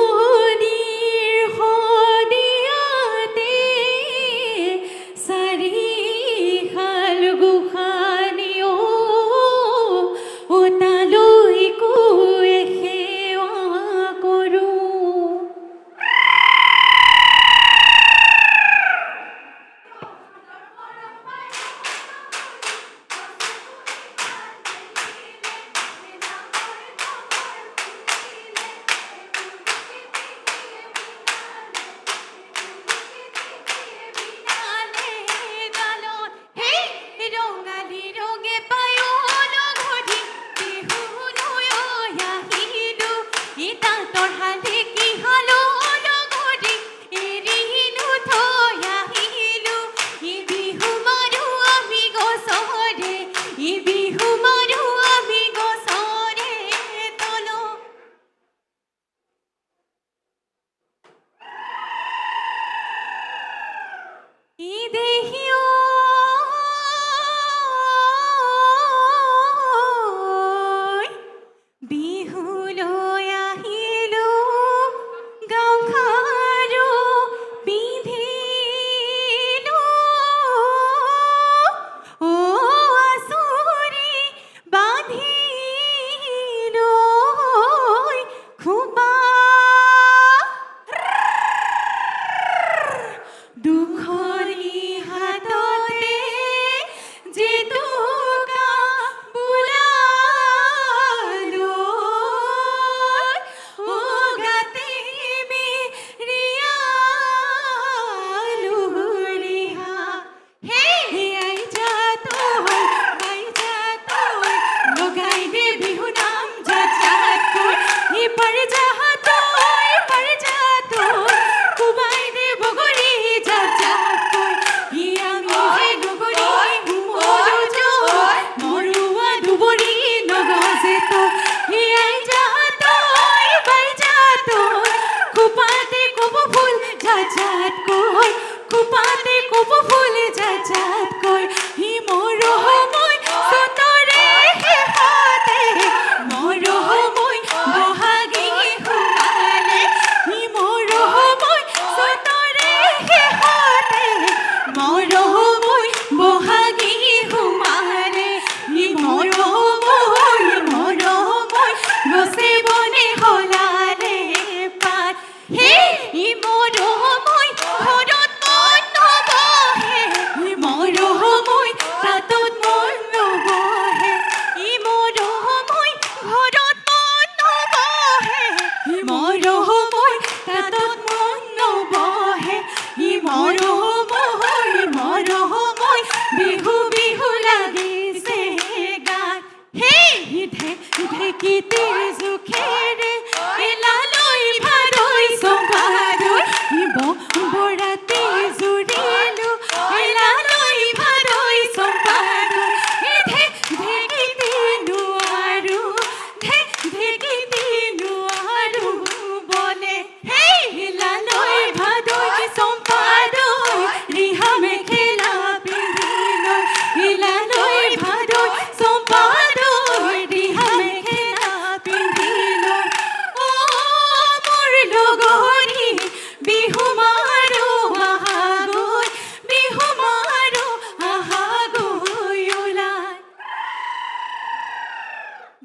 উজনিৰ শদিয়াতে চাৰিশাল গোসানী অ তালৈ কৈ সেৱা কৰোঁ।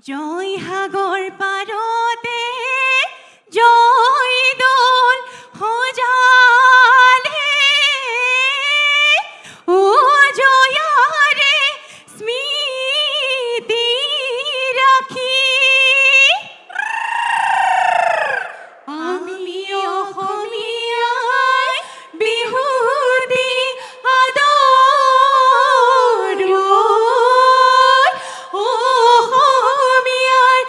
জয়সাগৰ পাৰতে জয়দৌল সজালে ও জয়াৰে স্মৃতি ৰাখি আমি অসমীয়াই বিহুটি আদৰো অসমীয়াৰ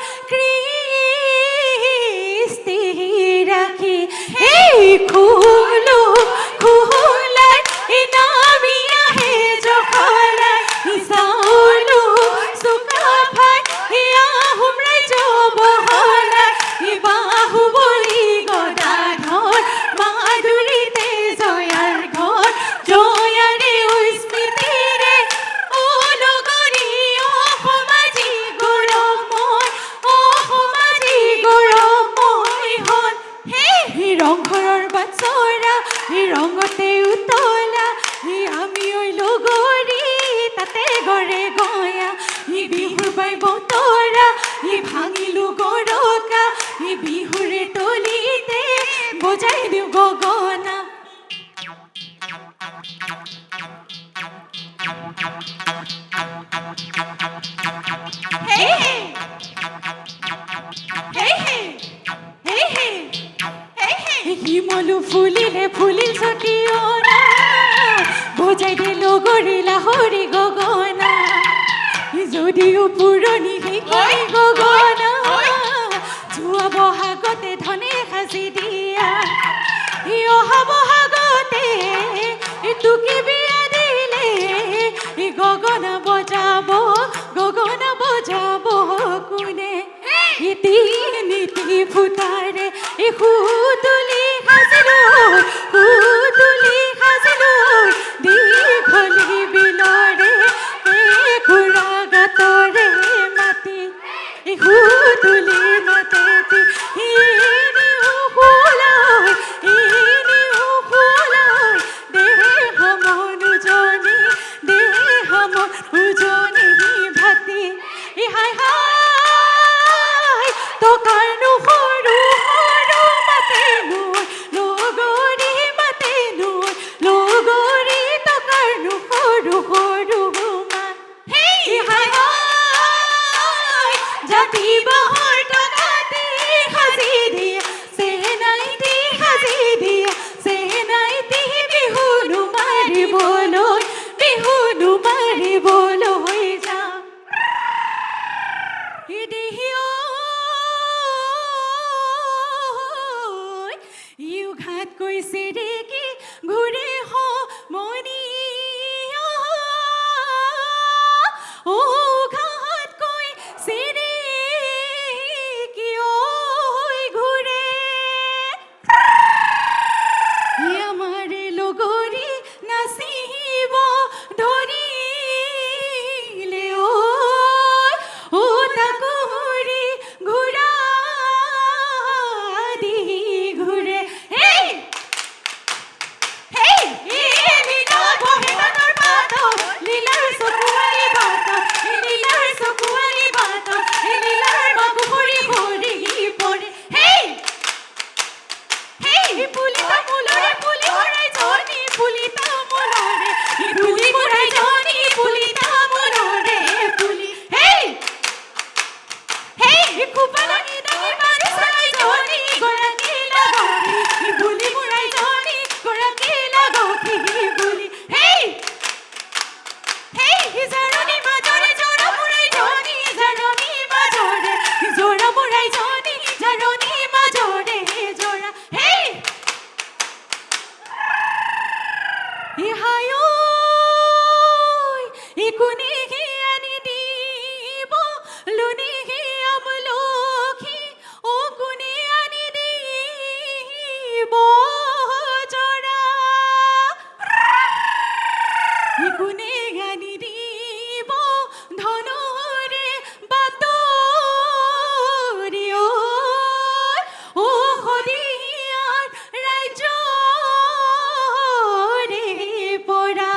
ই বিহুৰ পাই বতৰা ই ভাঙিলো গৰকা ই বিহুৰে তলিতে বজাই দিওঁ গগনা হে হে হে হে হে হে শিমলু ফুলিলে ফুলিল সতিয়না বজাই দিলো গৰিলা হৰি গগনা যদিও পুৰণি সেই গগনা যোৱা বহাগতে ধনে সাজি দিয়া অহা বহাগতে তোকে বিয়া দিলে গগনা বজাব কোনে ইতি নীতি ফুটাৰে সুতুলি সাজিলো দীঘলী বিলৰে খুৰা গাতৰে মাতি সুতুলি মাতেতি ইনিও ফুলাই দেহ মনুজনী ভাতি হাই হাই টকাৰনো সৰু মাতে নৈ লগৰী টকাৰনো সৰু মা হাই হাই জাতি বাঁহৰ টকাতি সাজি দিয়ে চেনাইটি সাজি দিয়ে চেনাইটি বিহু মাৰিবলৈ যাওঁ ইউ ঘাট কৈছে দেখি ঘূৰে মনি ও ঘাট কৈছে দেখি ঘূৰে আমাৰ লগৰী নাচিব ধৰিলে ও তাকুৰি ঘূৰা দি ঘূৰে লীলাৰ চকুৱাৰী বাট লীলাৰ বাবুৰি ভৰি পৰে পুলি তামোলৰে পুলি ভৰাই জনী পুলি তামোলৰে পুলি ভৰাই জনী পুলি তামোলৰে পুলি খুপালানি দাঙি মাৰি চাই জনী গৰাকী লাগৰি পুলি ভৰাই জনী গৰাকী লাগৰি পুলি জাৰণি মাজৰে জৰা ভৰাই জনী জাৰণি মাজৰে জৰা ভৰাই জনী জাৰণি মাজৰে জৰা কোনে আনি দিব লুনি আমলখি ও কোনে আনি দিব জৰা কোনে আনি দিব ধনৰে বাতৰি ও শদিয়াৰ ৰাজ্যৰে পৰা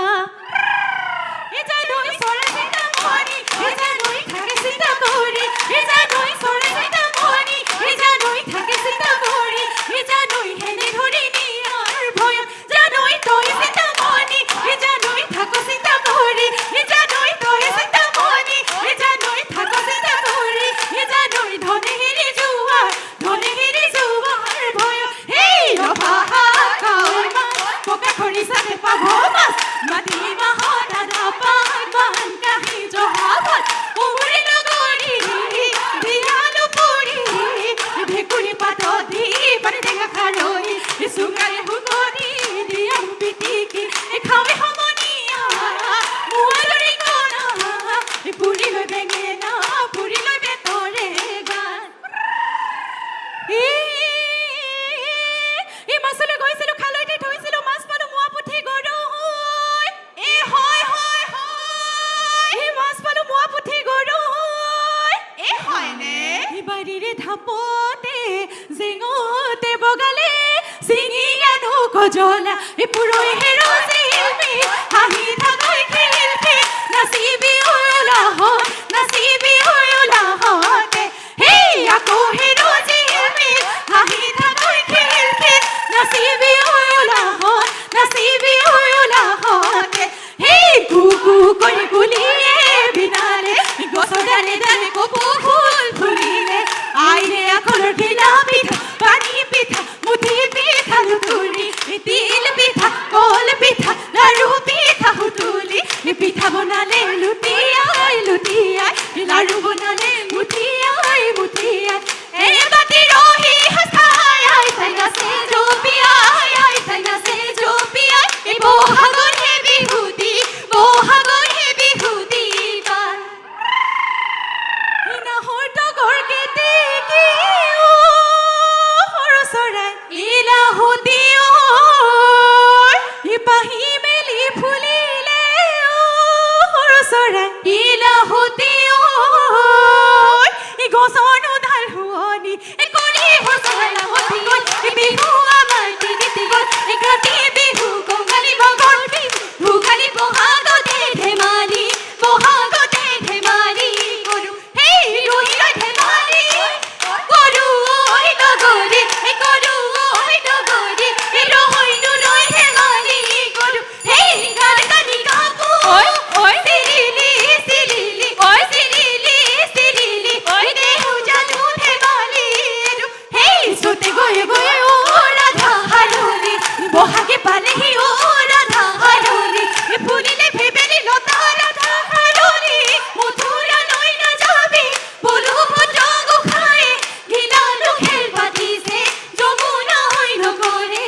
বাৰীৰে ধাপতে জেঙতে বগালে চিঙি আনো কজলা পুৰৈ হেৰো শিল্পী হাঁহি থাকৈ শিল্পী নাচিবি ওলা লৰাই ইলাহতি ঐ এই গছৰ ডাল শুৱনি কৰি হচলা হতি গ'ল বিহু আমাৰ তিনিটি গ'ল কাতি বিহু কঙালী মগৰ বিহু ভোগালী বহাগতে ধেমালি কৰো হেই ৰৈ ৰৈ ধেমালি কৰো ঐ নগৰী কৰো ঐ নগৰী ৰৈনো ৰৈ ধেমালি কৰো হেই গান গানি গাবো ঐ ঐ চিৰিলি চিৰিলি চিৰিলি দেহু জানো ধেমালি হেই চুতে গৈ গৈ অ ৰাধা হাৰলি বহাগে পালেহি অ ৰাধা হাৰলি ফুলিলে ভেবেলি লতা ৰাধা হাৰলি মথুৰা লৈ নাযাবি বলো ভদ্ৰ গোসাঁয়ে ঘিলানো খেল পাতিছে যমুনা হৈ নগৰে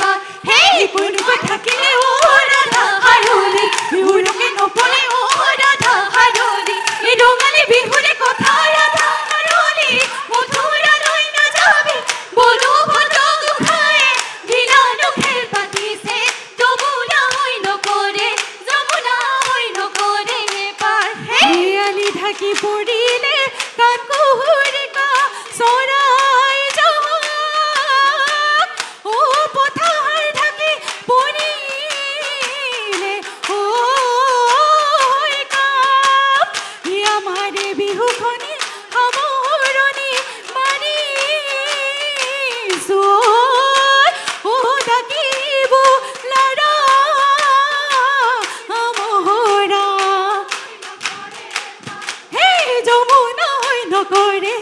পা হেই কোনোবা থাকিলে অ ৰাধা হাৰলি বিহুৰকে নপলে অ ৰাধা হাৰলি ৰঙালী বিহুৰে কথা ৰাধা হাৰলি মথুৰা লৈ নাযাবি বলো ভদ্ৰ গোসাঁয়ে ঘিলানো খেল পাতিছে যমুনা হৈ নগৰে পাৰ হেই শিয়ালি ঢাকি পৰিলে কাণ কুহুৰিকা চৰাই যাওক ও পথাৰ ঢাকি পৰিলে ঐ কাপ আমাৰে বিহুখনি সামৰণি মাৰিছো ও ডাকিব লাৰা আমহৰা হে যমুনা হৈ নগৰে